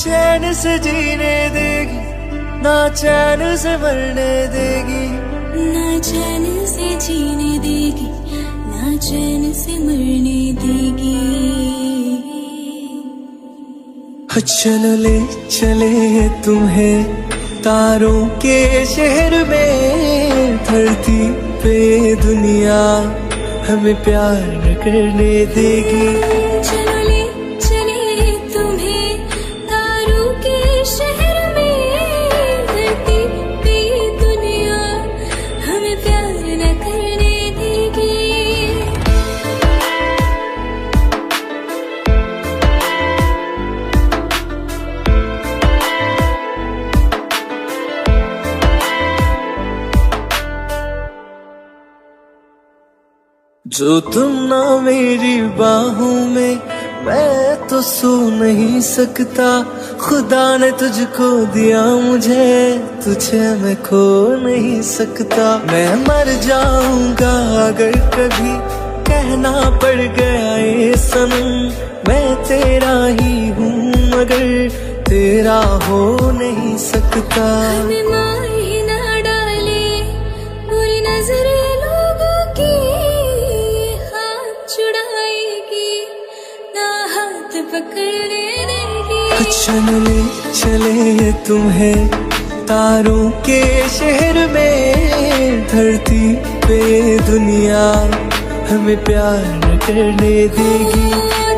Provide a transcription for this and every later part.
चैन से जीने देगी, ना चैन से मरने देगी, ना चैन से जीने देगी, ना चैन से मरने देगी। चलो ले चले तुम्हें तारों के शहर में, धरती पे दुनिया हमें प्यार न करने देगी। चलो ले चले तुम्हें तारों के शहर में, धरती पे दुनिया हमें प्यार न करने देगी। जो तुम ना मेरी बाहों में, मैं तो सो नहीं सकता। खुदा ने तुझको दिया मुझे, तुझे मैं खो नहीं सकता। मैं मर जाऊंगा अगर कभी कहना पड़ गया ये सनम, मैं तेरा ही हूँ मगर तेरा हो नहीं सकता। हमें मार ही ना डाले बुरी नजरें लोगों की, हाथ छुड़ाएगी ना हाथ पकड़ने देगी। चले चले तुम्हें तारों के शहर में, धरती पे दुनिया हमें प्यार न करने देगी।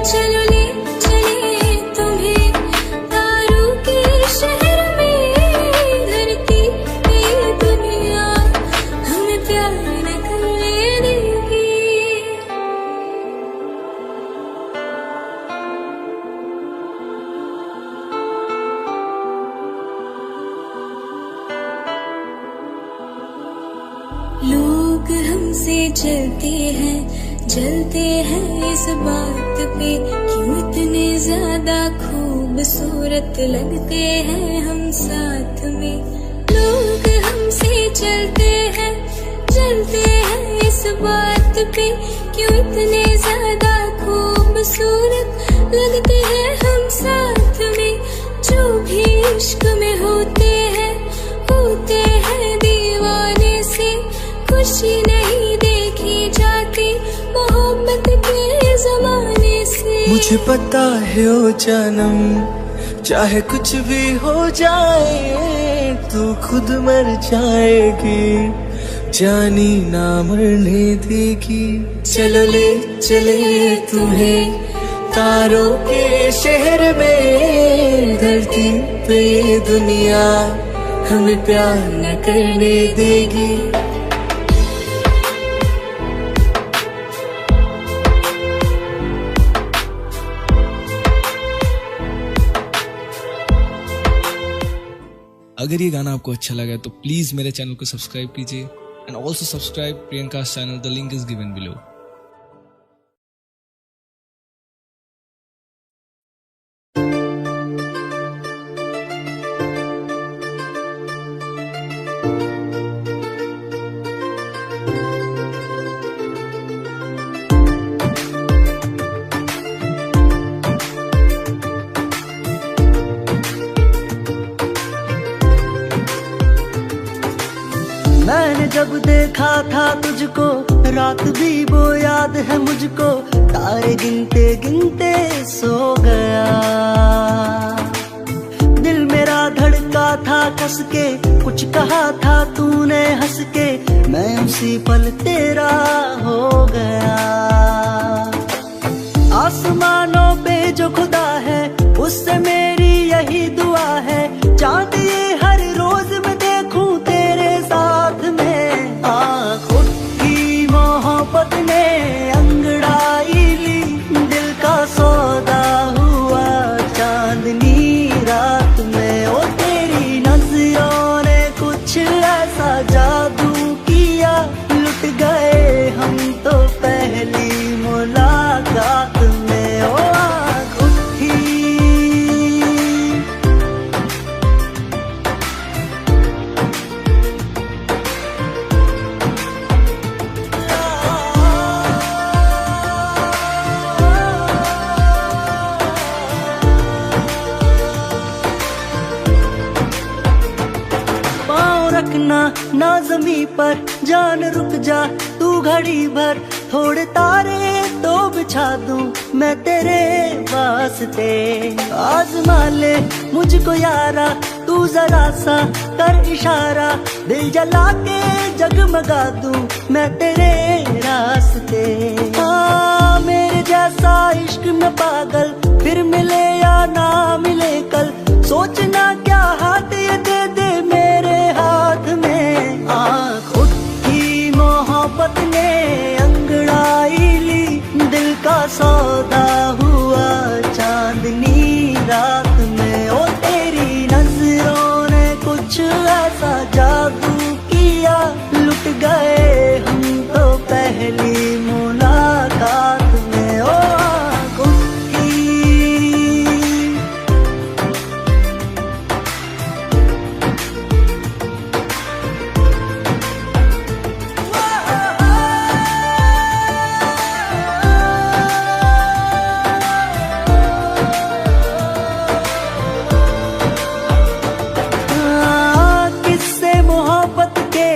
चलो ले चले तुम्हें तारों के शहर में, धरती पे दुनिया हमें प्यार न करने देगी। लोग हमसे चलते हैं, जलते हैं इस बात पे, क्यों इतने ज्यादा खूबसूरत लगते हैं हम साथ में। लोग हमसे चलते हैं, जलते हैं इस बात पे, क्यों इतने ज्यादा खूबसूरत लगते हैं हम साथ में। जो भी इश्क में होते हैं दीवाने से, खुशी नहीं देखी जाती मोहब्बत के जमाने से। मुझे पता है ओ जानम, चाहे कुछ भी हो जाए तू खुद मर जाएगी, जानी ना मरने देगी। चलो ले चले तुम्हें तारों के शहर में, धरती पे दुनिया हमें प्यार न करने देगी। अगर ये गाना आपको अच्छा लगा तो प्लीज मेरे चैनल को सब्सक्राइब कीजिए and also subscribe Priyanka channel, the link is given below. मैंने जब देखा था तुझको, रात भी वो याद है मुझको, तारे गिनते गिनते सो गया। दिल मेरा धड़का था कस के, कुछ कहा था तूने हंस के, मैं उसी पल तेरा हो गया। आसमानों पे जो खुदा है उससे मेरी यही दुआ है, चांद ये हर रोज मैं देखूं तेरे साथ में। खुद की मोहब्बत ने अंगड़ाई ली, दिल का सौदा हुआ चांदनी रात में। ओ तेरी नजरों ने कुछ ऐसा जादू किया, लुट गए हम तो पहली मुलाकात में। ओ आँख उठी ना जमी पर जान रुक जा तू घड़ी भर, थोड़े तारे तो बिछा दूं मैं तेरे वास्ते। आजमा ले मुझको यारा तू जरा सा कर इशारा, दिल जला के जगमगा दूं मैं तेरे रास्ते। मेरे जैसा इश्क में पागल फिर मिले या ना मिले कल, सोचना क्या हाथ ये दे दे मेरे हाथ में। आँख उठी मोहब्बत ने अंगड़ाई ली, दिल का सौदा हुआ चांदनी रात में। ओ तेरी नजरों ने कुछ ऐसा जादू किया, लुट गए हम तो पहली मुलाकात में। ओ आँख उठी किस्से मोहब्बत के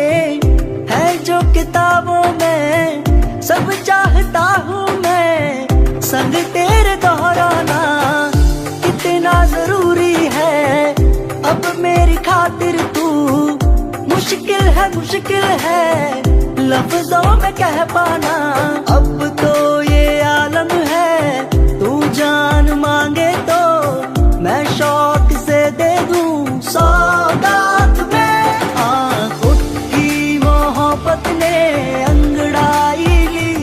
है जो किताबों में, सब चाहता हूँ मैं संग तेरे दोहराना। कितना जरूरी है अब मेरी खातिर तू, मुश्किल है लफ्जों में कह पाना। अब तो ये आलम है तू जान मांगे तो मैं शौक से दे दूं सौगात में। आँख उठी मोहब्बत ने अंगड़ाई ली,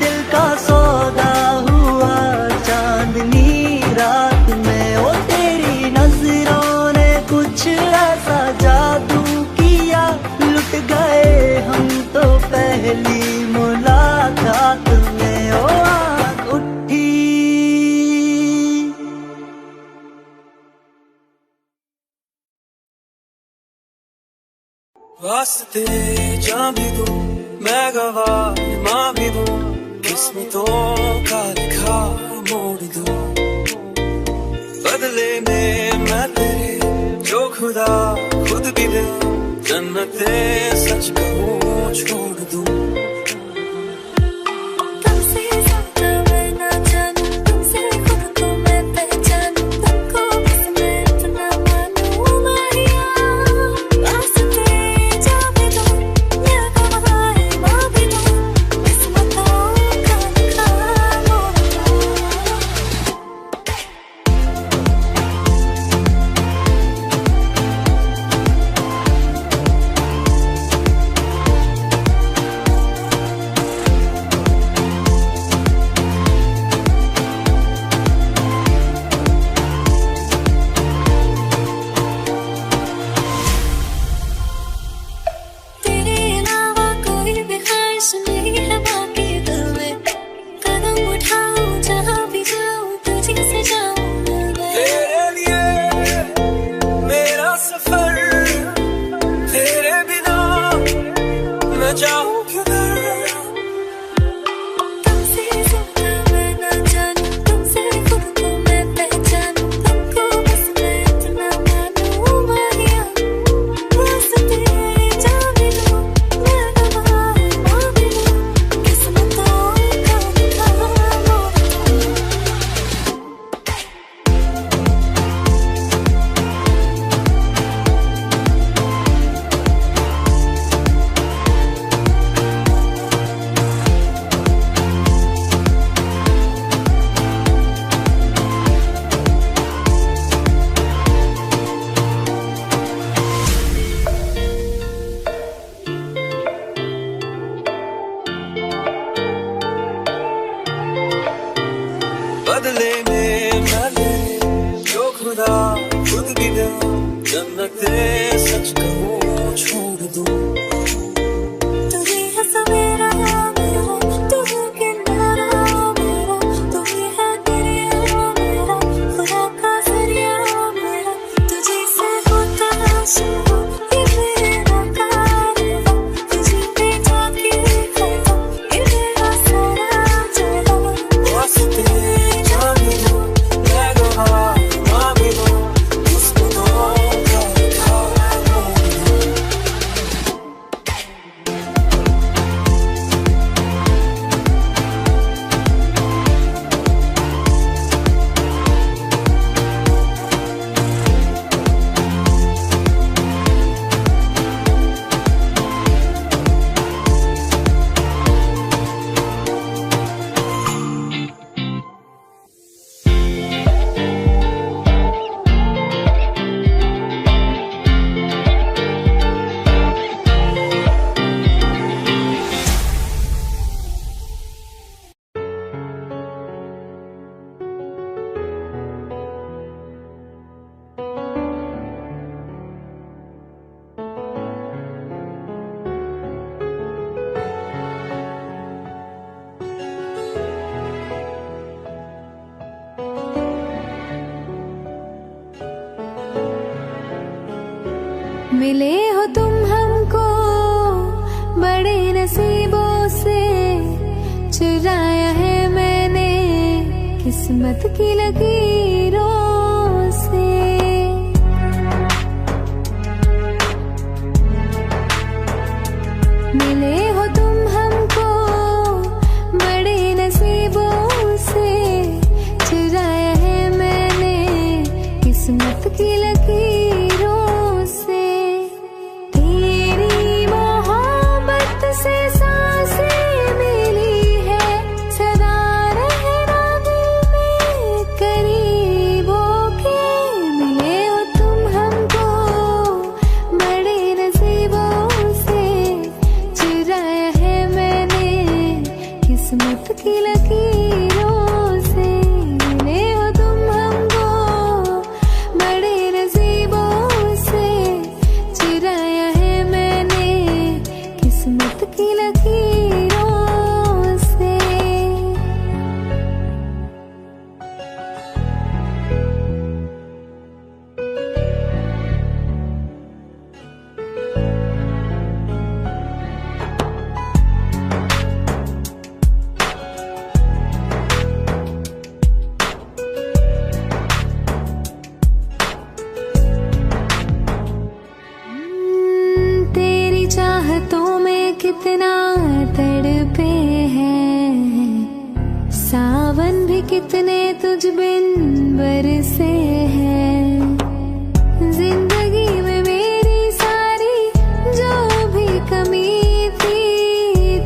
दिल का सौदा हुआ चांदनी रात में। ओ तेरी नजरों ने कुछ ऐसा जादू किया, लुट गए हम तो पहली मुलाकात में। ओ आँख उठी वास्ते जा भी दूं मैं गवाह माँ भी दूं, किस्मतों का लिखा मोड़ दूं। बदले में मैं तेरे जो खुदा खुद भी दे, जन्नते सच कहूँ छोड़ दूं। तुमसे ज्यादा मैं ना जानूं, तुमसे खुद को मैं पहचानूं, तुमको बस मैं इतना मानूं माहिया। वास्ते जा भी दूं मैं गवाह माँ भी दूं, किस्मतों का लिखा मोड़ दूं। तेरे अलावा कोई भी ख्वाहिश नहीं है बाकी दिल में, कदम उठाऊं जहाँ भी जाऊं तुझे से जाऊं मैं। तेरे लिए मेरा सफर, तेरे बिना मैं जाऊं किधर। तुमसे ज्यादा मैं ना जानूं, तुमसे खुद को मैं पहचानूं, तुमको बस मैं इतना मानूं माहिया। वास्ते जा भी दूं मैं गवाह माँ भी दूं, किस्मतों का लिखा मोड़ दूं। बदले में मैं तेरे जो खुदा खुद भी दे, जन्नते सच कहूँ छोड़ दूं। तू ही है सवेरा मेरा, तू है किनारा मेरा, तू ही है दरिया मेरा, खुदा का जरिया मेरा। तुझे से होता शुरू ये मेरा कारवां, तुझे पे जाके खत्म ये मेरा सारा जहां। वास्ते जा भी दूं मैं गवाह माँ भी दूं, किस्मतों का लिखा मिले हो तुम हमको बड़े नसीबों से, चुराया है मैंने किस्मत की लकीरों से। मिले हो तुम हमको बड़े नसीबों से, चुराया है मैंने किस्मत की लकीरों से। तेरी मोहब्बत से सांसें मिली है, सदा रहना दिल में करीब होके। मिले हो तुम हमको बड़े नसीबों से, चुराया है मैंने किस्मत की लकीरों से। मिले हो तुम हमको बड़े नसीबों से, चुराया है मैंने किस्मत की लकीरों से। तेरी चाहतों में कितना तड़पे हैं, सावन भी कितने तुझ बिन बरसे हैं। जिंदगी में मेरी सारी जो भी कमी थी,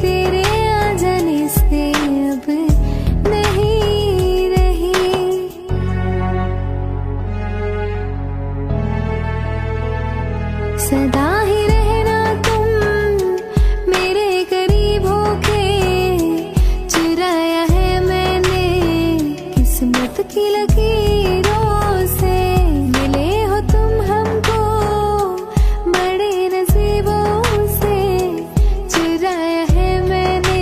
तेरे आ जाने से अब नहीं रही। सदा ही रहना तुम मेरे करीब होके, चुराया है मैंने किस्मत की लकीरों से। मिले हो तुम हमको बड़े नसीबों से, चुराया है मैंने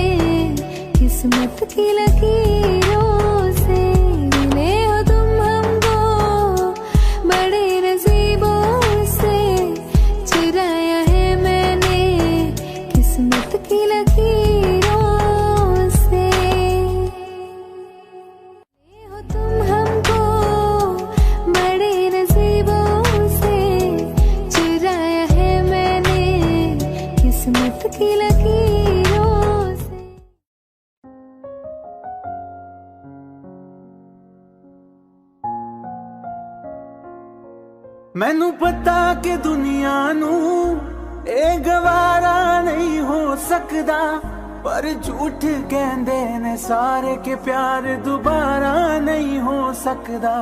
किस्मत की लकीरों से। मिले हो तुम हमको बड़े नसीबों से, चुराया है मैंने किस्मत की लकीरों से। मिले हो तुम हमको बड़े नसीबों से, चुराया है मैंने किस्मत की लकीरों से। मैनू पता कि दुनिया नू ए गवारा नहीं हो सकदा, पर झूठ कहंदे ने सारे के प्यार दोबारा नहीं हो सकदा।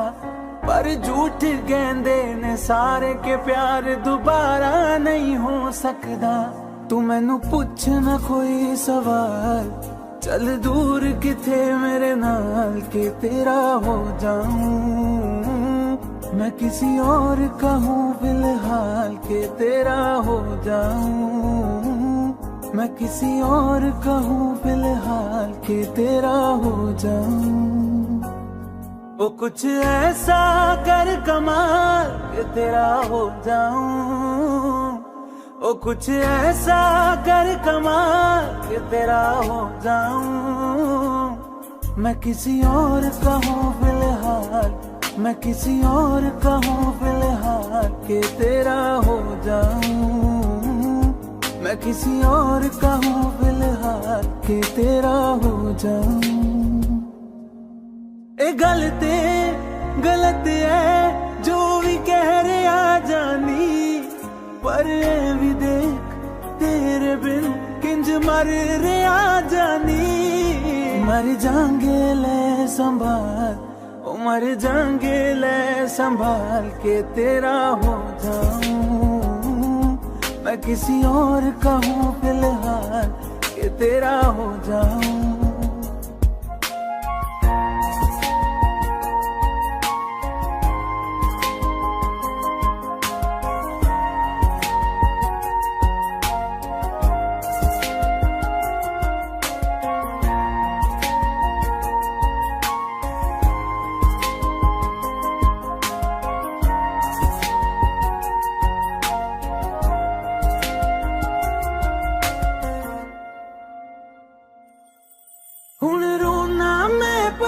पर झूठ कहंदे ने सारे के प्यार दोबारा नहीं हो सकदा। तू मैनू पुछ ना कोई सवाल, चल दूर किथे मेरे नाल के तेरा हो जाऊं। मैं किसी और का हूँ फिलहाल के तेरा हो जाऊं। मैं किसी और का हूँ फिलहाल के तेरा हो जाऊं। वो कुछ ऐसा कर कमाल के तेरा हो जाऊं। वो कुछ ऐसा कर कमाल के तेरा हो जाऊं। मैं किसी और का हूँ फिलहाल, मैं किसी और का हूँ फिलहाल के तेरा हो जाऊं। मैं किसी और का हूँ फिलहाल के तेरा हो जाऊं। ए गलत है जो भी कह रहे आ जानी, पर ए भी देख तेरे बिन किंज मर रे आ जानी। मर जाएंगे ले संभाल, ओ मर जाएंगे ले संभाल के तेरा हो जाऊं। मैं किसी और का हूँ फिलहाल के तेरा हो जाऊं।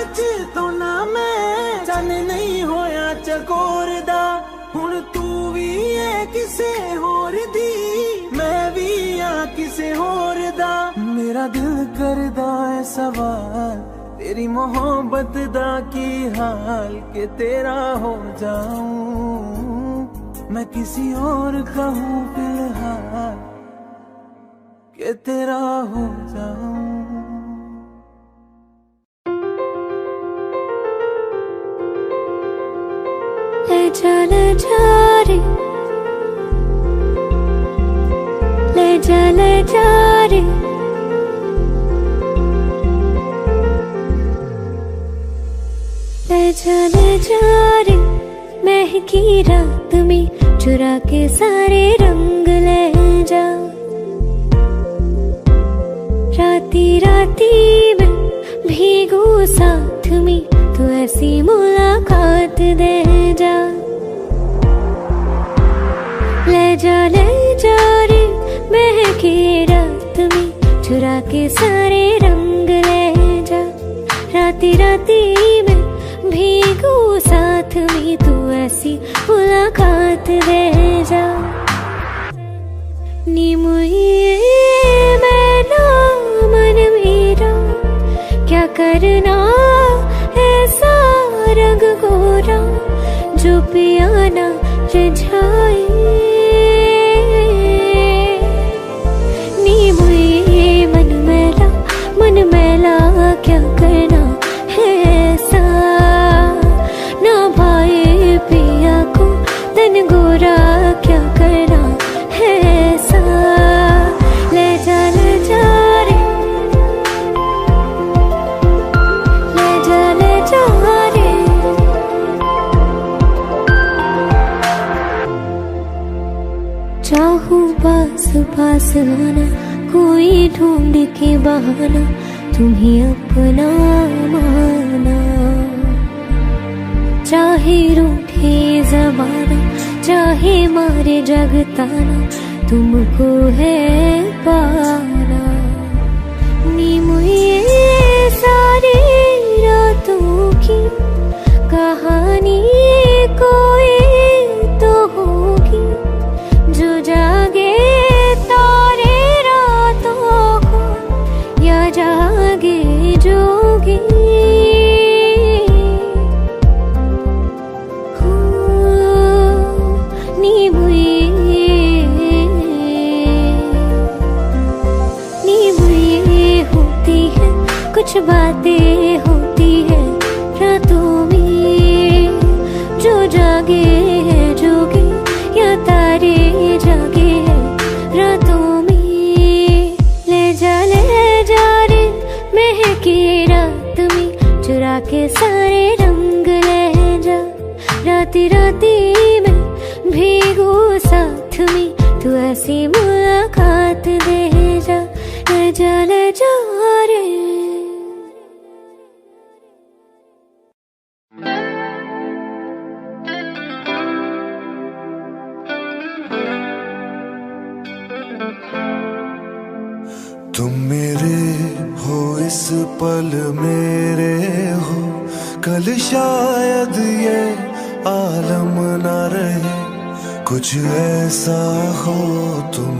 बच तो ना मैं चन नहीं होया चकोर दा हुण तू भी है किसे होर दी मैं भी आ किसे होर दा मेरा दिल करदा है सवाल तेरी मोहब्बत दा की हाल के तेरा हो जाऊं मैं किसी और का हूँ फिलहाल के तेरा हो जाऊं ले जा रे ले जा रे ले जा रे महकी रात में चुरा के सारे रंग ले जा राती राती में भीगू साथ में तू ऐसी मुलाकात दे जा ले जा रे महकी रात में चुरा के सारे रंग ले जा राती राती में भीगू साथ में तू ऐसी मुलाकात दे जा नी मुझे मैना मन मेरा क्या करना ऐसा रंग गोरा जो पियाना रिझाए नी मुझे मन मैला क्या करना है ऐसा ना भाई पिया को तन गोरा क्या करना है ऐसा ले जा रे ले जा रे चाहूं पास आना कोई ढूंढ के बहाना तुम्हें अपना माना चाहे रूठे ज़माना चाहे मारे जगताना तुमको है पाना नी मुझे सारी रातों की कहानी कोई तो होगी जो जागे तारे रातों को या जागे जोगी कुछ बातें होती है रातों में जो जागे है जोगे या तारे जागे है रातों में ले जा रे महकी रात में चुरा के सारे रंग ले जा राती राती में भीगू साथ में तू ऐसी मुलाकात दे जा ले जा रे तुम मेरे हो इस पल मेरे हो कल शायद ये आलम ना रहे कुछ ऐसा हो तुम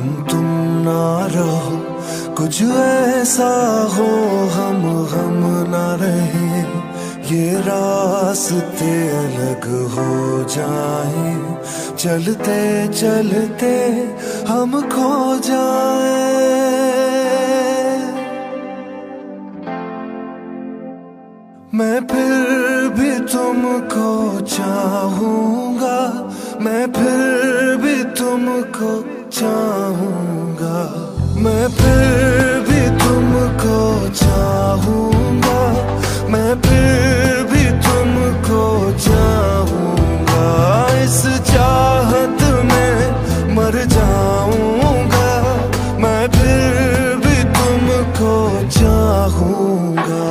ना रहो कुछ ऐसा हो हम ना रहे ये रास्ते अलग हो जाए चलते चलते हम खो जाए मैं फिर भी तुमको चाहूंगा मैं फिर भी तुमको चाहूंगा मैं फिर भी तुमको चाहूंगा मैं फिर भी तुमको चाहूंगा इस चाहत में मर जाऊंगा मैं फिर भी तुमको चाहूंगा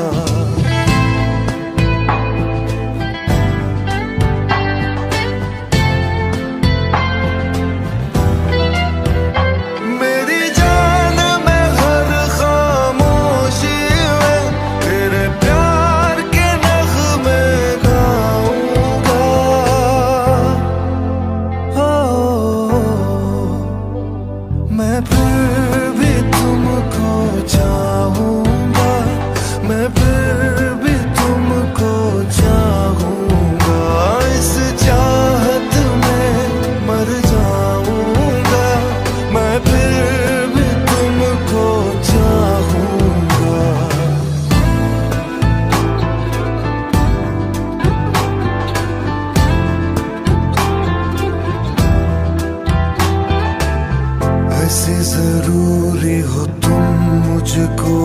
मुझको,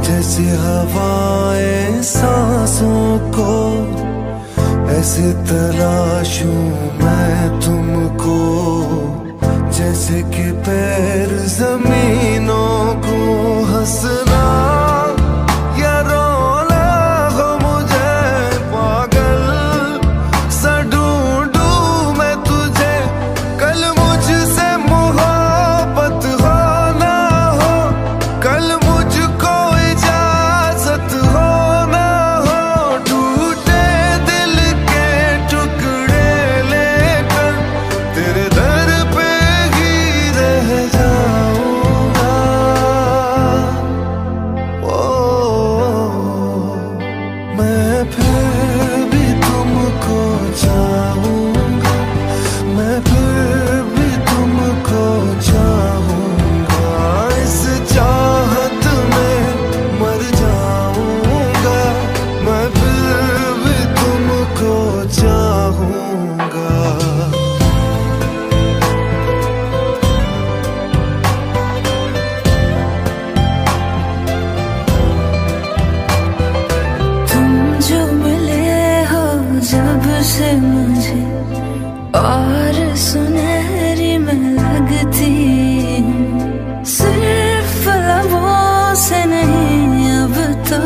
जैसे हवाएं सांसों को, ऐसे तलाशूं मैं तुमको, जैसे कि पैर जमीनों को। हंसना या रोना हो मुझे पागल सा ढूंढूं मैं तुझे, कल मुझसे मोहब्बत हो ना हो, कल मुझको इजाजत हो ना हो, टूटे दिल के टुकड़े लेकर तेरे दर पे ही रह जाऊंगा। ओ मैं फिर भी तुमको चाहूंगा, मैं फिर भी तुमको चाहूंगा, इस चाहत में मर जाऊंगा, मैं फिर भी तुमको चाहूंगा। तुम जो मिले हो जब से मुझे, और सुनहरी मैं लगती हूँ, सिर्फ लबों से नहीं अब तो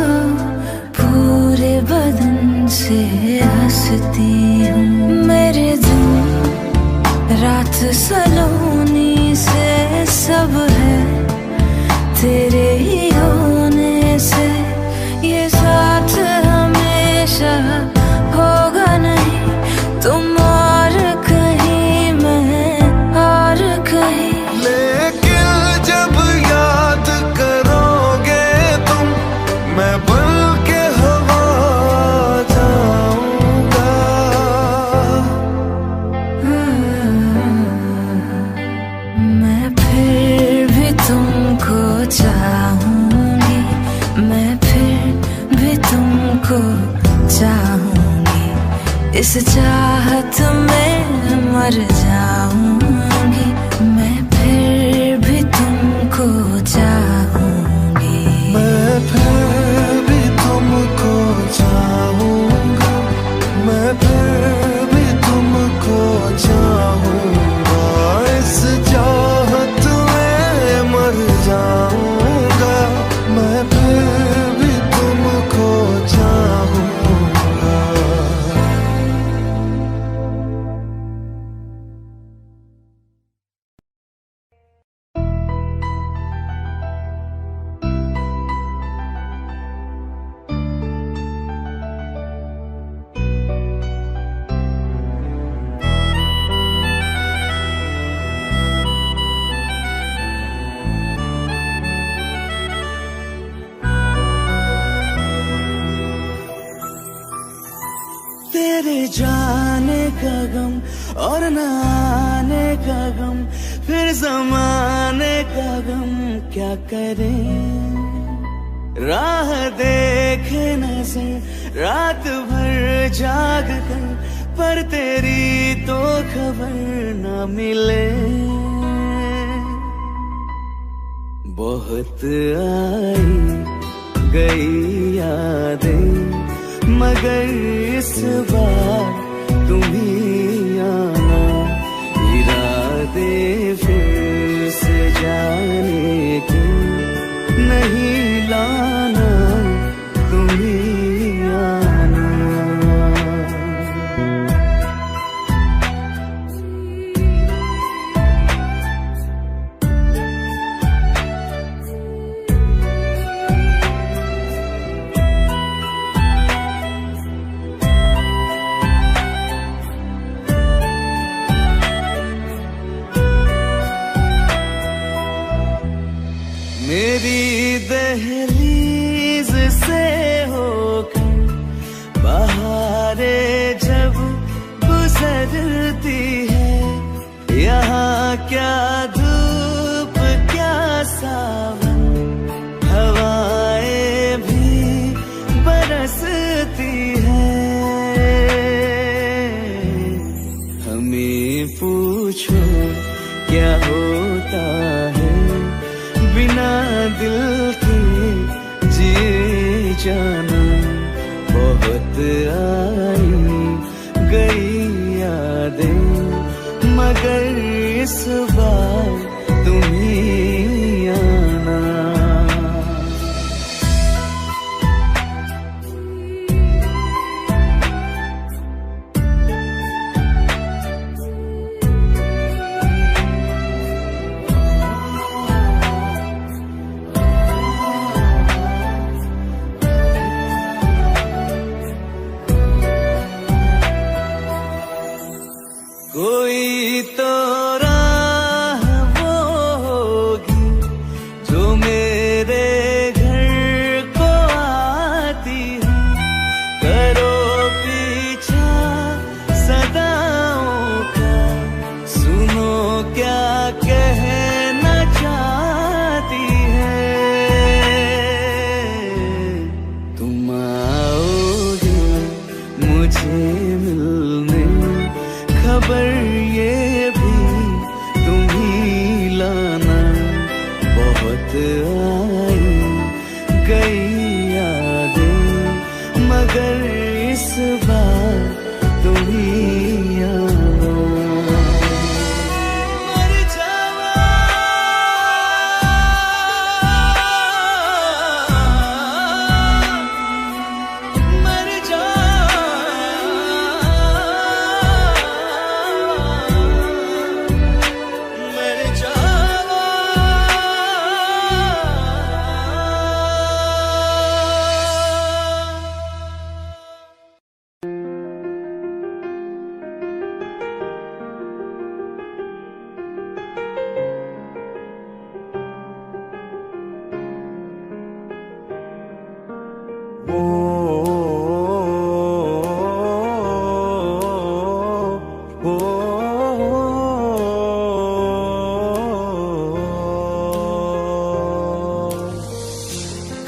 पूरे बदन से हंसती हूँ। मेरे दिन रात सलोनी से सब है तेरे ही होने से, ये साथ हमेशा होगा नहीं, तुम और कहीं मैं और कहीं। लेकिन जब याद करोगे तुम, मैं बन के हवा जाऊंगा। मैं फिर भी तुमको चाहूंगी, मैं फिर भी तुमको चाहूंगी, इस चाहत में मर जाऊंगी, मैं फिर भी तुमको चाहूंगी। मैं फिर भी तुमको चाहूंगा, मैं फिर भी तुमको चाहूंगा, इस चाहत में मर जाऊंगा, मैं फिर भी तुमको चाहूंगा। तेरे जाने का गम और न आने का गम, फिर जमाने का गम क्या करें। राह देखे नजर रात भर जाग कर, पर तेरी तो खबर न मिले। बहुत आई गई यादें, मगर इस बार तुम ही आना, इरादे फिर से जाने के नहीं लाना, तुम ही आना। मेरी दहलीज से होकर बहारें जब गुजरती है, यहाँ क्या धूप क्या सावन, हवाएं भी बरसती है। हमें पूछो क्या होता है बिना दिल की जी जाना, बहुत आई गई यादें, मगर इस बार तुम ही आना। कोई तो राह वो होगी जो मेरे घर को आती है, करो पीछा सदाओं का, सुनो क्या कहना चाहती है। तुम आओगे मुझे मिलने, खबर ये भी तुम ही लाना, बहुत आई गई यादें, मगर इस बार तुम ही आना। मर जावा, मर जावा, मर जावा।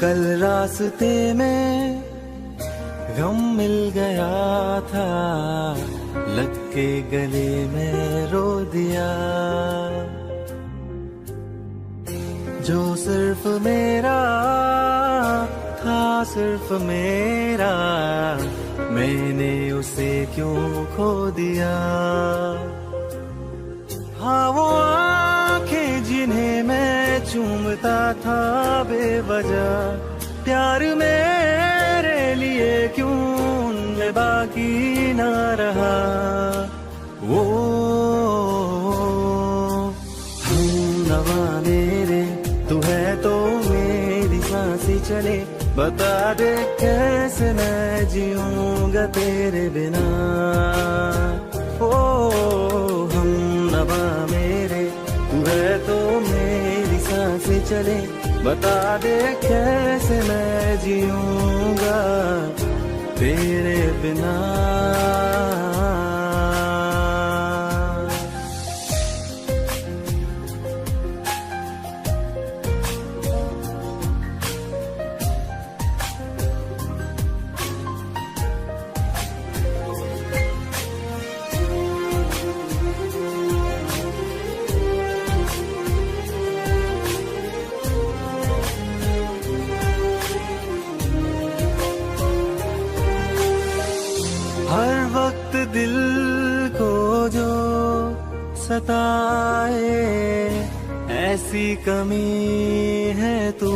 कल रास्ते में गम मिल गया था, लग के गले में रो दिया, जो सिर्फ मेरा था, सिर्फ मेरा, मैंने उसे क्यों खो दिया। हाँ वो आंखें जिन्हें मैं चूमता था बेवजह, प्यार मेरे लिए क्यों उनमें बाकी ना रहा। वो हम नवा मेरे, तू है तो मेरी सांसें चले, बता दे कैसे मैं जीऊंगा तेरे बिना। ओ हम नवा मेरे, तू है तो मेरी सांसें चले, बता दे कैसे मैं जीऊंगा तेरे बिना। हर वक्त दिल को जो सताए, ऐसी कमी है तू,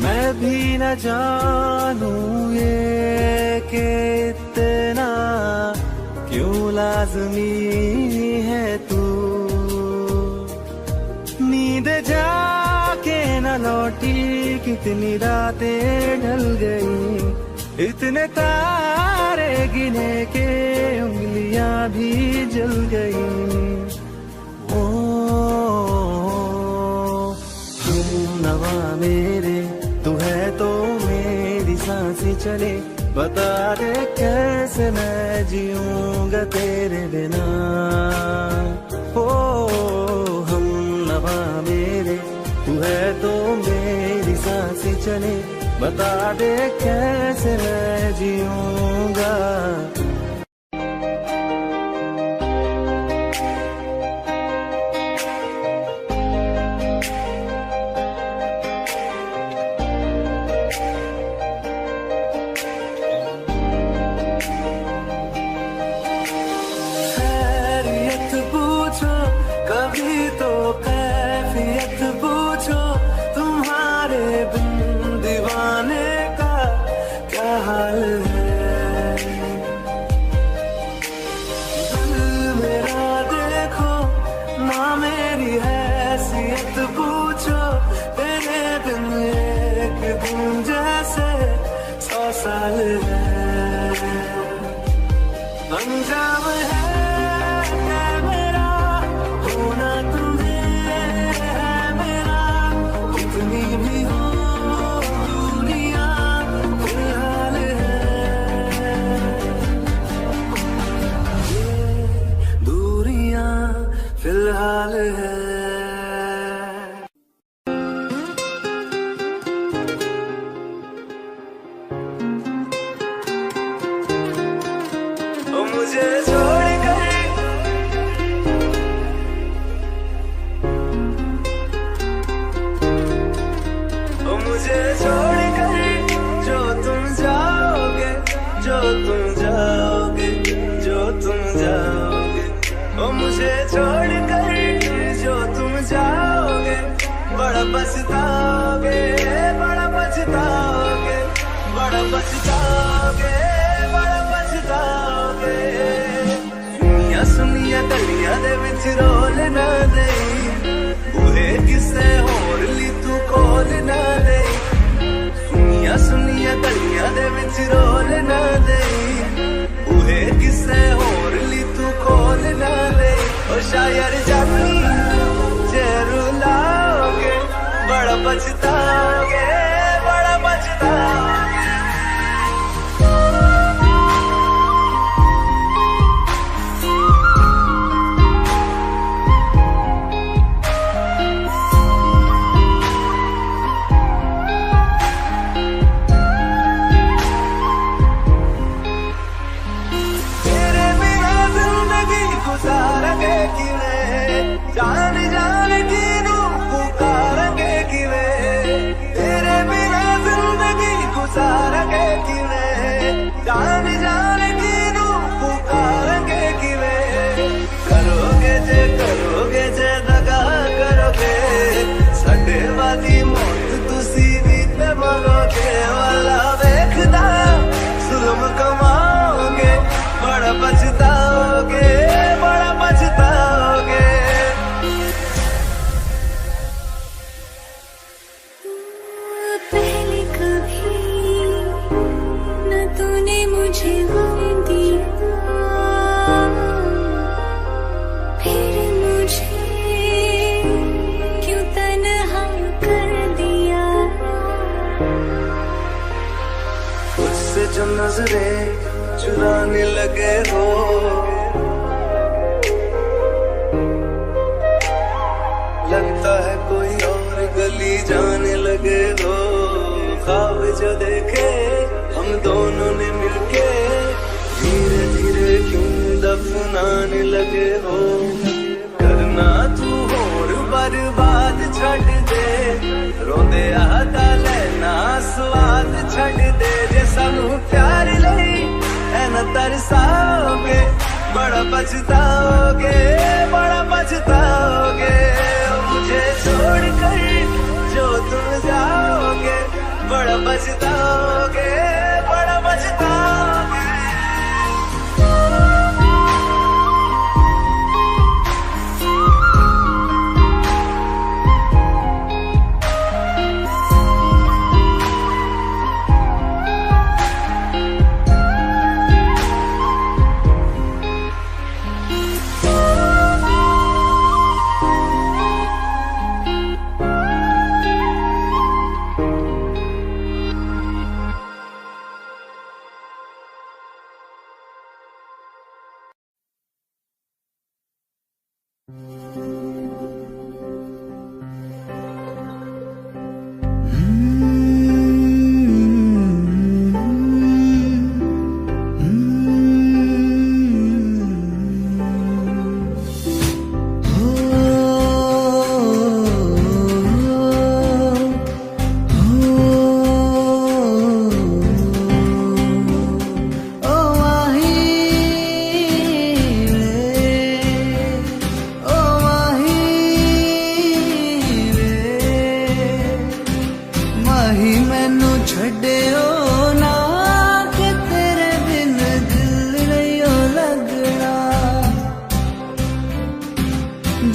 मैं भी न जानूं ये कि इतना क्यों लाज़मी है तू। नींद जाके न लौटी, कितनी रातें ढल गई, इतने तारे गिने के उंगलियां भी जल गई। ओ हम नवा मेरे, तू है तो मेरी सांसें चले, बता दे कैसे मैं जीऊंगा तेरे बिना। ओ हम नवा मेरे, तू है तो मेरी सांसें चले, बता दे कैसे मैं जीऊंगा। मुझे छोड़ कर जो तुम जाओगे, जो तुम जाओगे, जो तुम जाओगे, ओ मुझे छोड़ कर जो तुम जाओगे, बड़ा पछताओगे, बड़ा पछताओगे, बड़ा पछताओगे, बड़ा पछताओगे। सुनिया सुनिया गलियां दे विच रोल ना दे, बूहे किसे होर ली तू खोल ना दे। सुनिया सुनिया गलियां दे विच रोल ना दे, बूहे किसे होर ली तू खोल ना दे। ओ शायर जानी जे रुलाओगे, बड़ा पछताओगे, बड़ा पछताओगे। जान जान किनू पुकारेंगे किवें, तेरे बिना जिंदगी गुजारेंगे किवें। जान जान किनू पुकारेंगे किवें, करोगे जे दगा करोगे, साडे वाली मौत तुसी भी ते मरोगे। वाला वेखदा जुल्म कमाओगे, बड़ा पछताओगे, बड़ा पछताओगे। पहले कभी न तूने मुझे गम दिया, फिर मुझे क्यों तन्हा कर दिया। मुझसे जो नजरें चुराने लगे हो, लगता है कोई और गली जाने लगे हो। ख्वाब जो देखे हम दोनों ने मिलके, धीरे धीरे क्यों दफनाने लगे हो। करना तू होर बर्बाद छड़ दे, रोंदे आता लेना स्वाद छड़ दे। जे सानू प्यार लई ऐ न तरसाओगे, बड़ा पछताओगे, बड़ा पछताओगे। मुझे छोड़ कर जो तुम जाओगे, बड़ा पछताओगे, बड़ा पछताओगे।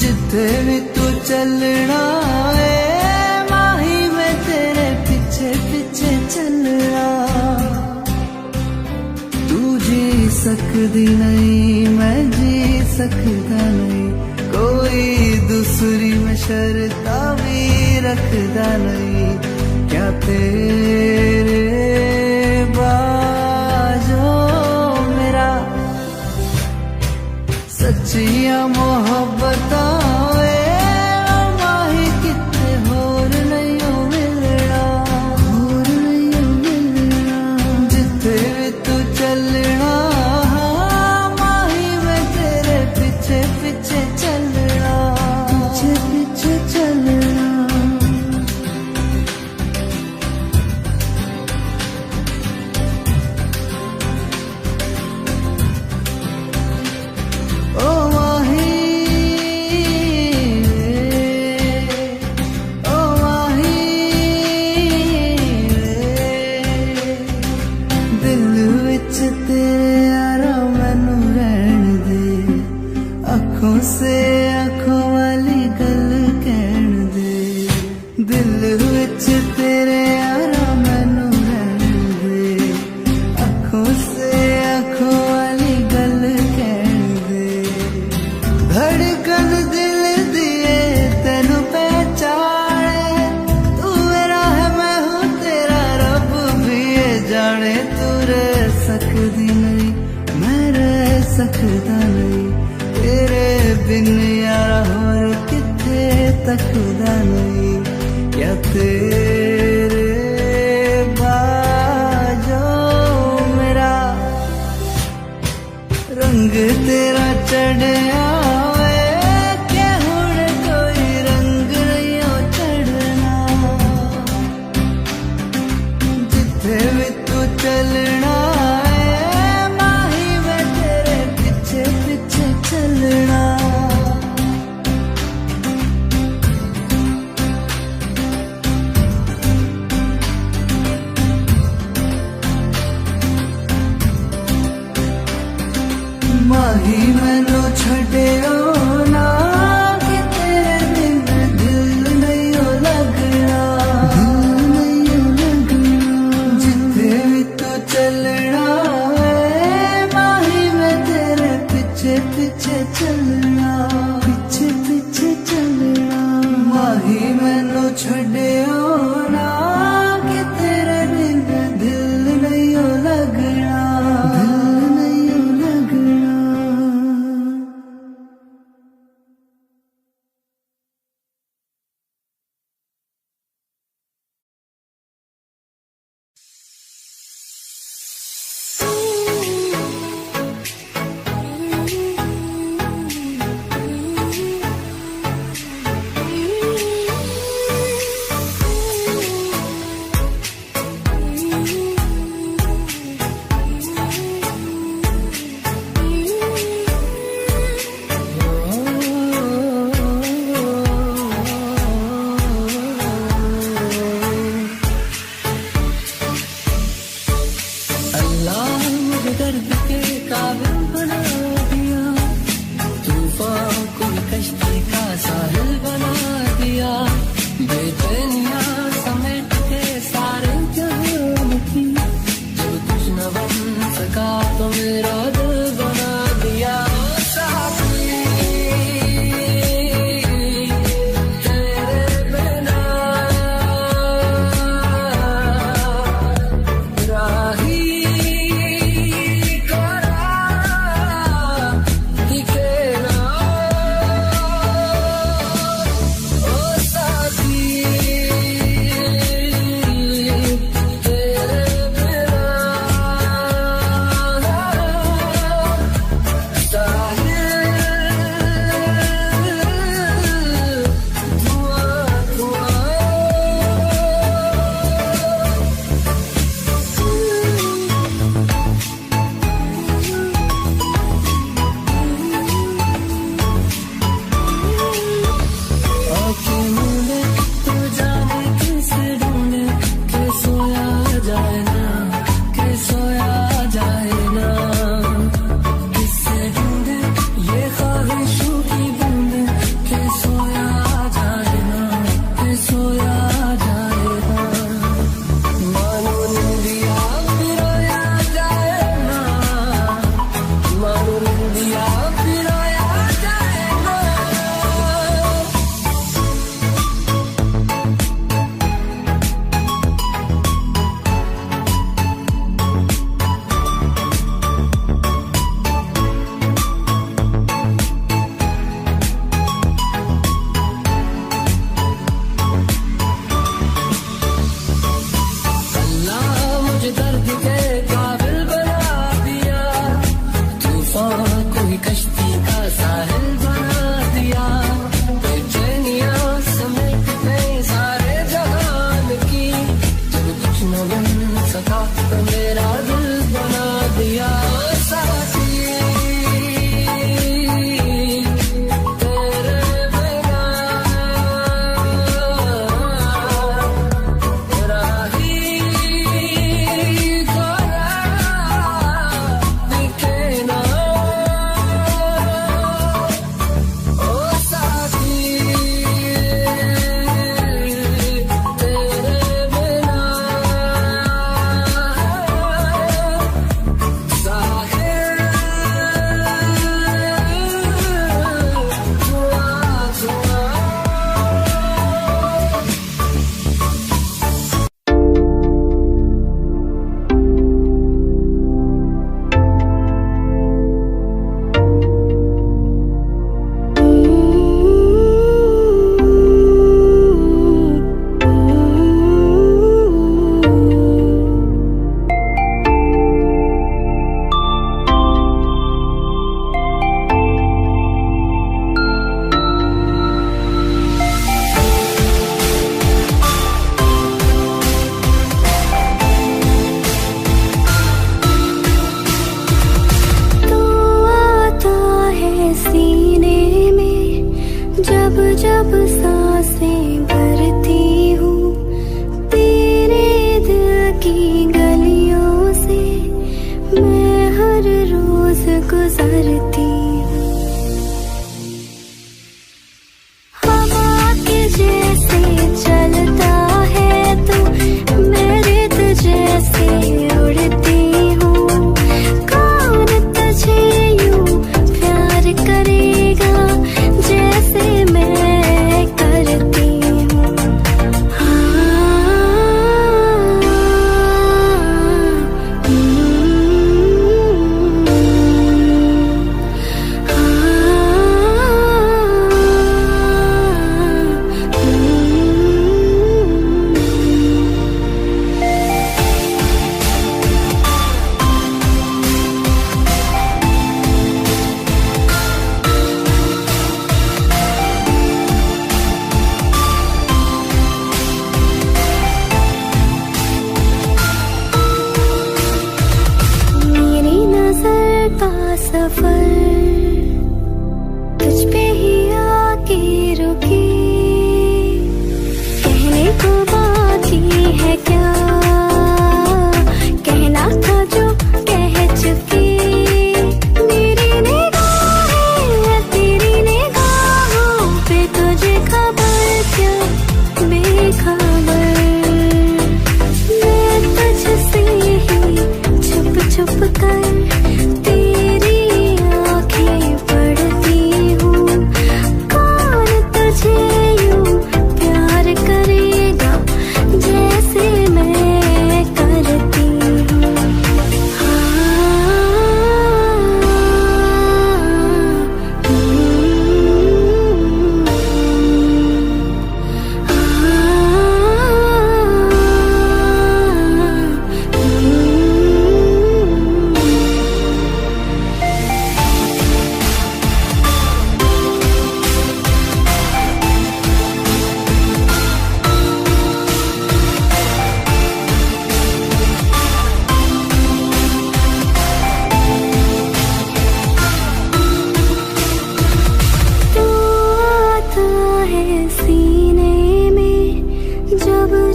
जिथे भी तू चलना है माही, मैं तेरे पीछे पीछे चलना। तू जी सकदी नहीं, मैं जी सकदा नहीं, कोई दूसरी में शर्ता भी रखदा नहीं। क्या तेरे बाजो मेरा सच्चिया मोहब्बत माही, कितने होर नहीं हो मिलना, होर नहीं हो मिलना। जिथे भी तू चलना माही, मैं तेरे पीछे पीछे चलना, पीछे पीछे चलना। सकदा नहीं, तेरे बिन यारा होर किथे तकदा नहीं, क्या तेरे बाजों मेरा रंग तेरा चढ़िया चलना है माही मैं तेरे पीछे पीछे चलना। माही मैनू छड्डियो ना कि तेरे बिन दिल नहीं हो लगना, चलना है माही मैं तेरे पीछे पीछे चलना, पीछे पीछे चलना। माही मैनू छड्डियो ना कि तेरे बिन दिल नहीं हो लगना, दिल नहीं हो लगना।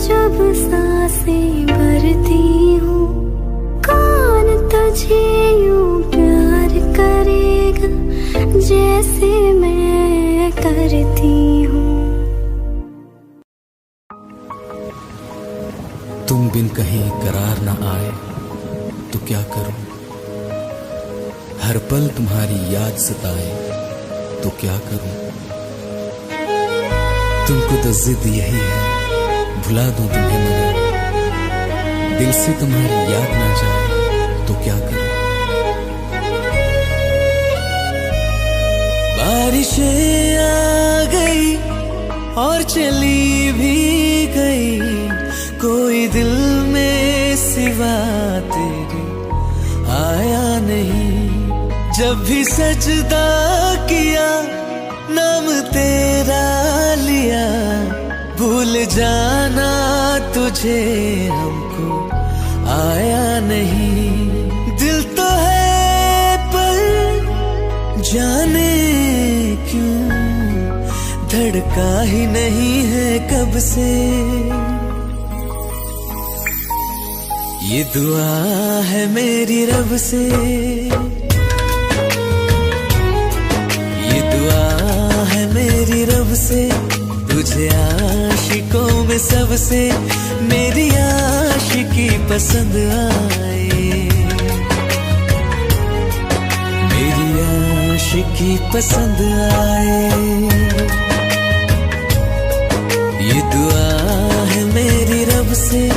जब सांसें भरती हूँ, कौन तुझे यूं प्यार करेगा जैसे मैं करती हूँ। तुम बिन कहीं करार न आए तो क्या करूं, हर पल तुम्हारी याद सताए तो क्या करूं। तुमको तो जिद यही है भुला दूं तुम्हें, मगर दिल से तुम्हारी याद ना जाए तो क्या करूं। बारिशें आ गई और चली भी गई, कोई दिल में सिवा तेरे आया नहीं। जब भी सजदा किया नाम तेरा लिया, भूल जाना तुझे हमको आया नहीं। दिल तो है पर जाने क्यों धड़का ही नहीं है कब से। ये दुआ है मेरी रब से, ये दुआ है मेरी रब से, तुझे आशिकों में सबसे मेरी आशिकी पसंद आए, मेरी आशिकी पसंद आए। ये दुआ है मेरी रब से,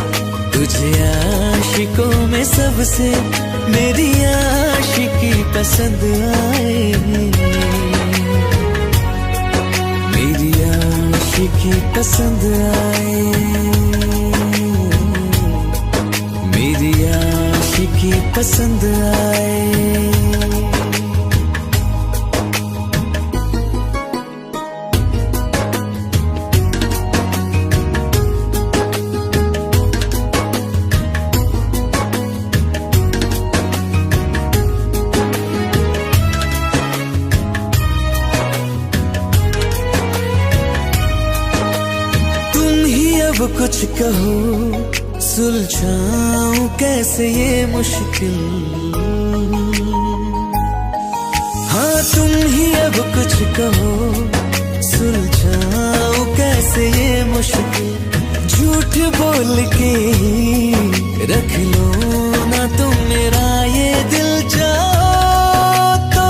तुझे आशिकों में सबसे मेरी आशिकी पसंद आए, मेरी आशिकी पसंद आए, मेरी आशिकी पसंद आए। अब कुछ कहो सुलझाऊं कैसे ये मुश्किल, हाँ तुम ही अब कुछ कहो सुलझाऊं कैसे ये मुश्किल। झूठ बोल के ही रख लो ना तुम मेरा ये दिल, जाओ तो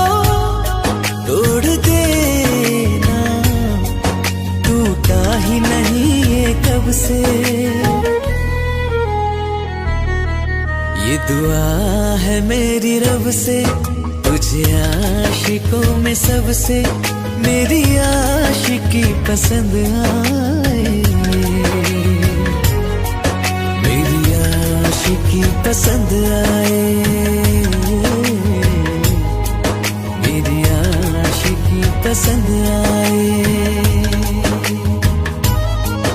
तोड़ देना, टूटा ही नहीं कब से। ये दुआ है मेरी रब से, तुझे आशिकों में सबसे मेरी आशिकी पसंद आए, मेरी आशिकी पसंद आए, मेरी आशिकी पसंद आए।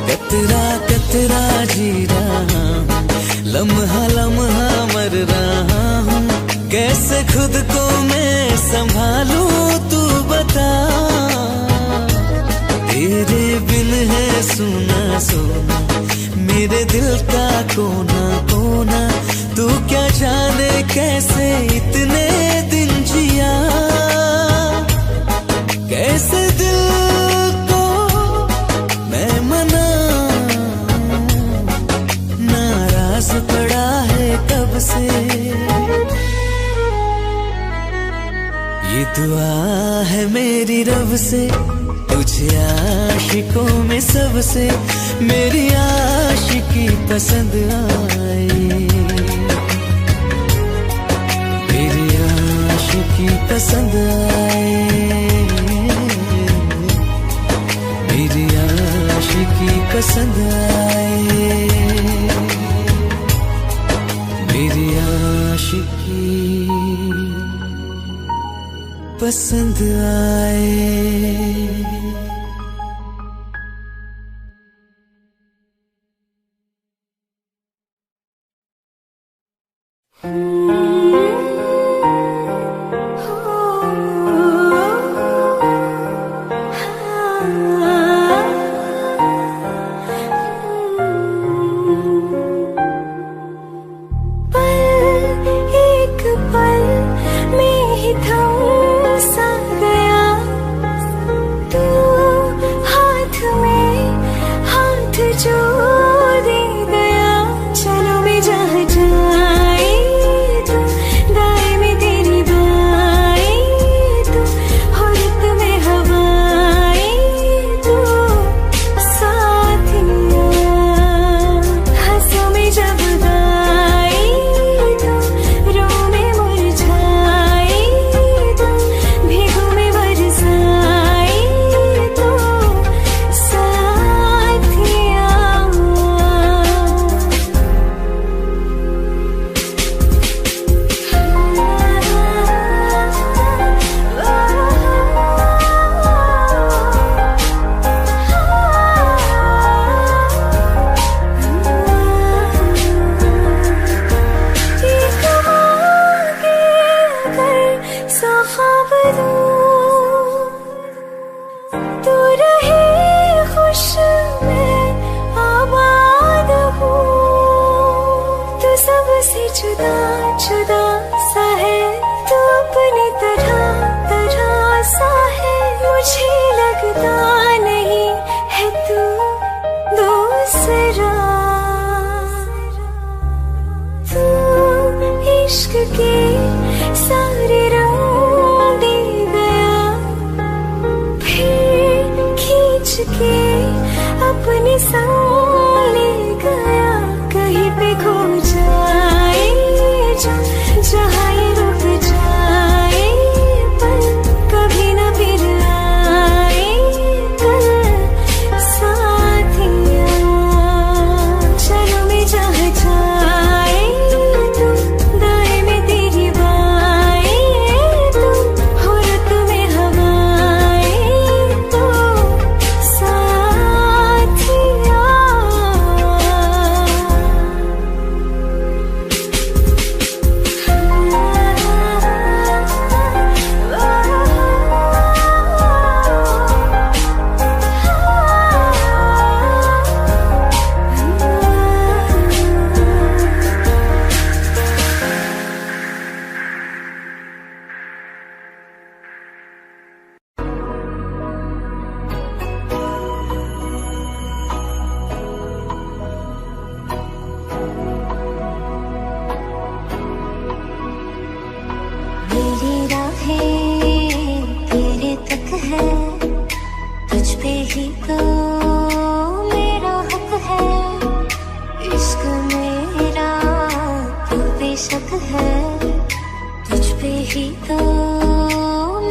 कतरा कतरा जी रहा हूँ, लम्हा लम्हा मर रहा हूँ, कैसे खुद को मैं संभालूं तू बता। तेरे बिन है सुना सुना मेरे दिल का कोना कोना, तू क्या जाने कैसे इतने दिन जिया, कैसे दिल को मैं मना, नाराज पड़ा है कब से। ये दुआ है मेरी रब से, तुझे आशिकों में सबसे मेरी आशिकी पसंद आए, मेरी आशिकी पसंद आए, मेरी आशिकी पसंद आए, मेरी आशिकी पसंद आए। जुदा जुदा सा है तू अपनी तरह तरह सा है, मुझे लगता नहीं है तू दूसरा। तू इश्क के सारे रंग दे गया, फिर खींच के अपने संग ले गया। कहीं पे खो जाए जहाँ ये रुक जाए, पर कभी न फिर आए कल साथिया। चलो मैं जहाँ जाए तू, दाएं में तेरी बाएं तू, हो रुत में हवाएं तो साथिया। मेरी राहें तेरे तक है, तुझ पे ही तो मेरा हक है। इश्क मेरा तू बेशक है, तुझ पे ही तो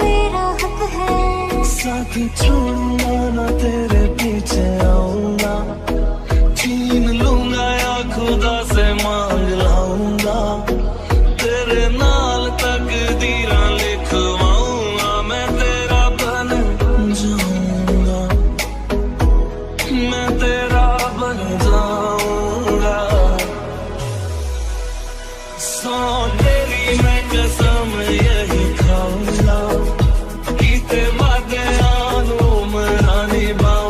मेरा हक है। साथ छोड़ूंगा ना तेरे पीछे आऊंगा, छीन लूंगा या खुदा से मांग लाऊंगा। तेरे नाल तकदीरां लिखवाऊंगा, मैं तेरा बन जाऊंगा, मैं तेरा बन जाऊंगा। सौ तेरी मैं कसम यही खाऊंगा, कीते वादे आनू मना निभाऊंगा।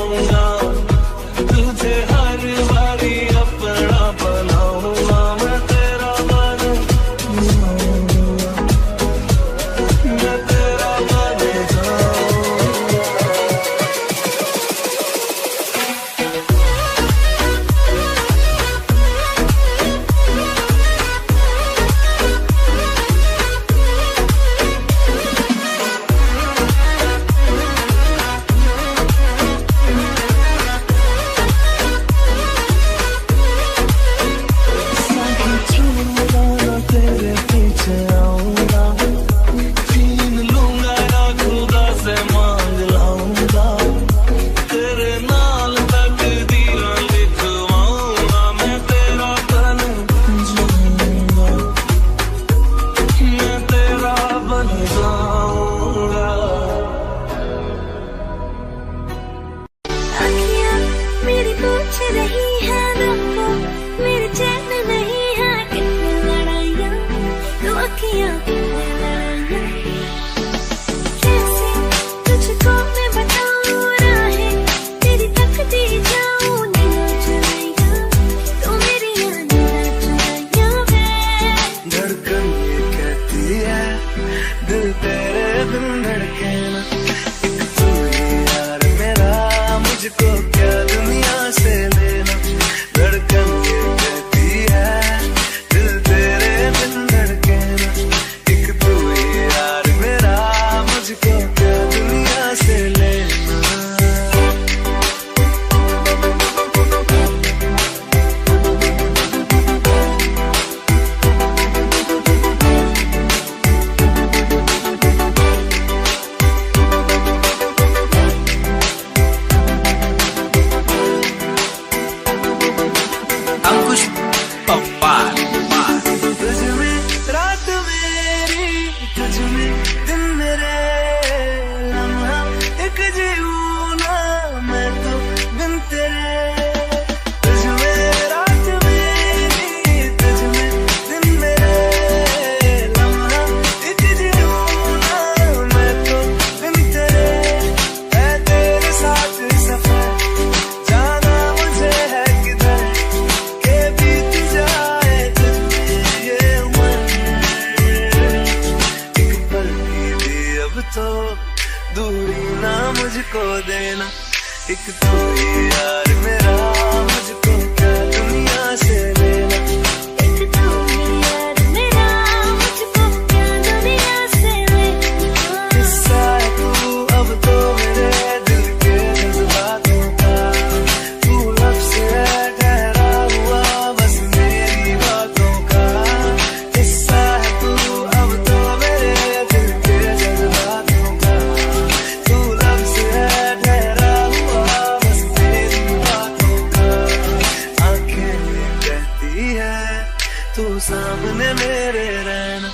सामने मेरे रहना,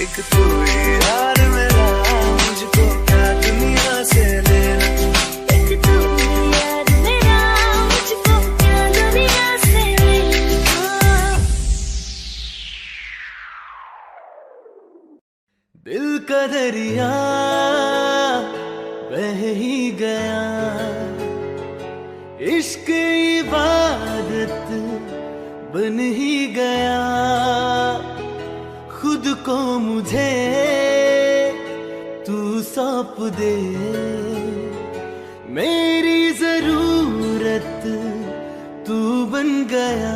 एक तू ही यार मेरा, मुझको क्या दुनिया से लेना, एक तू ही यार मेरा, मुझको क्या दुनिया से लेना। दिल का दरिया बह ही गया, इश्क इबादत बन ही गया, खुद को मुझे तू सौंप दे, मेरी जरूरत तू बन गया,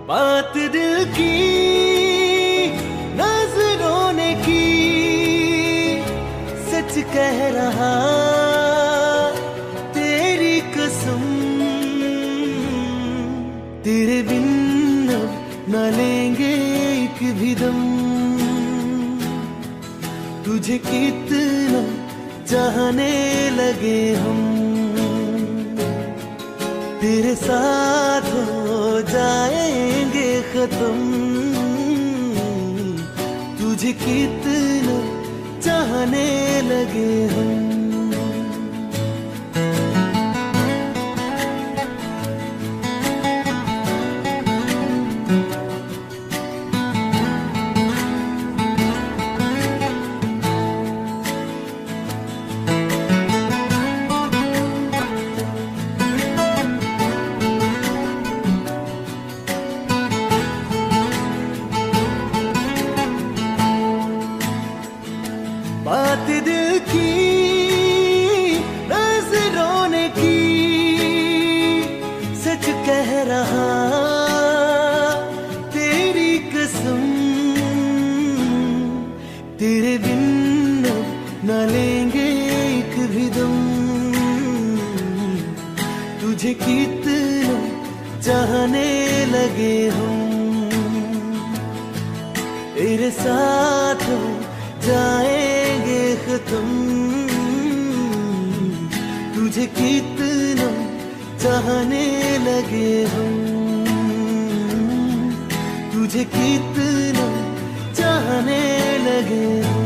बात दिल की नजरों ने की, सच कह रहा तेरी कसम, तेरे बिन अब न लेंगे एक भी दम, तुझे कितना चाहने लगे हम, तेरे साथ हो जाएंगे खत्म, तुझे कितना चाहने लगे हम। बात दिल की नजरों ने की, सच कह रहा तेरी कसम, तेरे बिन न लेंगे एक भी दम, तुझे कितना चाहने लगे हम, तेरे साथ जाएंगे खत्म, तुझे कितना चाहने लगे हम, तुझे कितना चाहने लगे हम।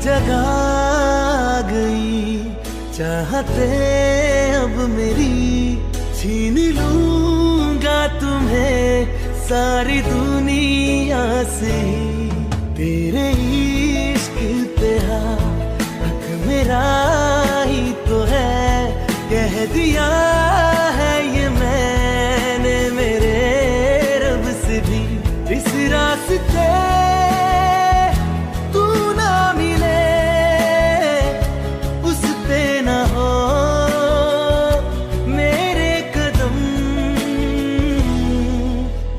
जगा गई चाहते अब मेरी, छीन लूंगा तुम्हें सारी दुनिया से, तेरे इश्क पे हक मेरा ही तो है, कह दिया है ये मैंने मेरे रब से भी, इस रास्ते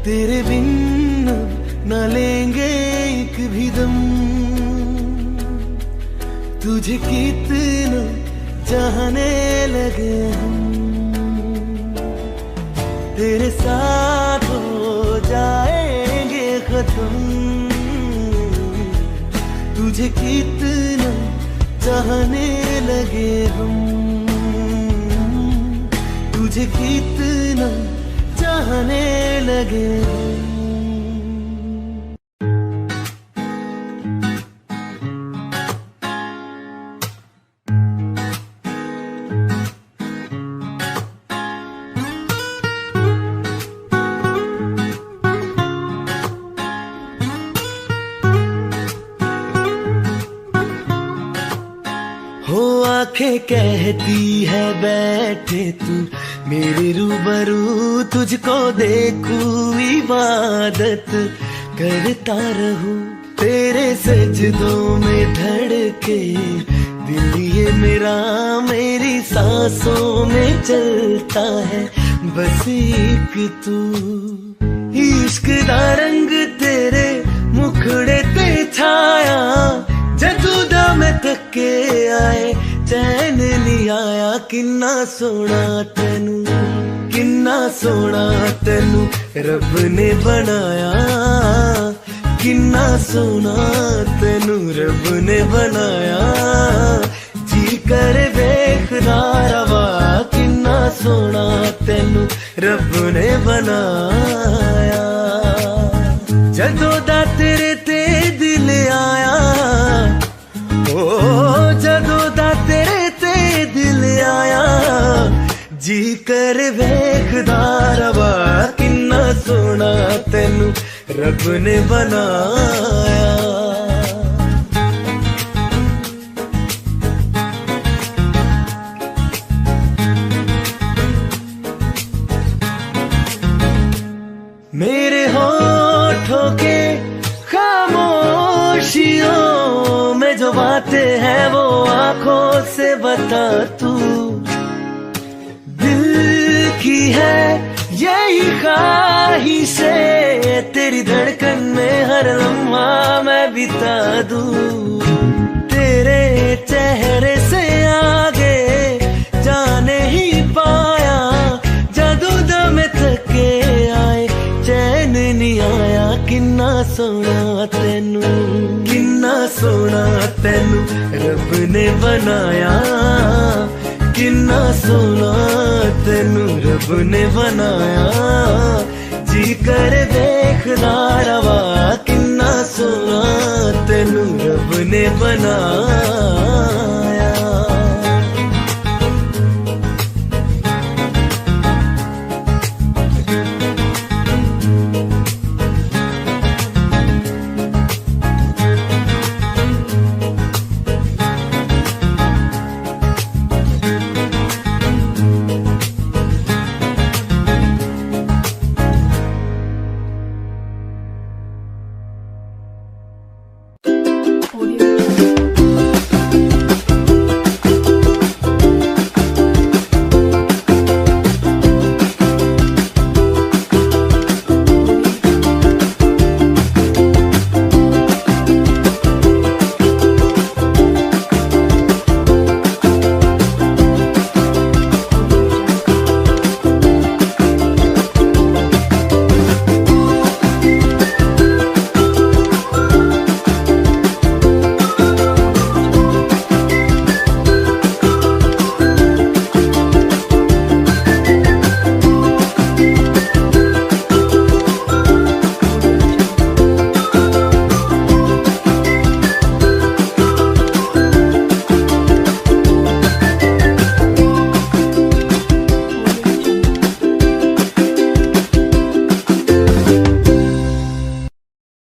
तेरे बिन न लेंगे एक भी दम, तुझे कितना चाहने लगे हम, तेरे साथ हो जाएंगे खत्म, तुझे कितना चाहने लगे हम, तुझे कितना चाहने लगे हम। हो आंखें कहती है बैठे तू मेरे रूबरू, तुझको देखूं इबादत करता रहूं, तेरे सजदों में धड़के दिल ये मेरा, मेरी सांसों में चलता है बस एक तू, इश्क दा रंग तेरे थके आए चैन नहीं आया किन्ना सोना तेनू किन्ना सोना तेनू रब ने बनाया किन्ना सोना तेनू रब ने बनाया जी कर वेखदा रवा किन्ना सोना तेनू रब ने बनाया जदों दा तेरे ते दिल आया ओ जदों दा तेरे ते दिल आया जी कर वेखदा रवा किन्ना सोना तेनू रब ने बनाया मेरे होठों के खामोशियों में जो बातें हैं वो आंखों से बता तू दिल की है यही ख्वाहिशे तेरी धड़कन में हर लम्हा मैं बिता दूं तेरे चेहरे से आगे जाने ही पाया जादू दम थके आए चैन नहीं आया किन्ना सोना तेनू रब ने बनाया किन्ना सोना तेनू रब ने बनाया जी कर देखदा रवा किन्ना सोना तेनू रब ने बनाया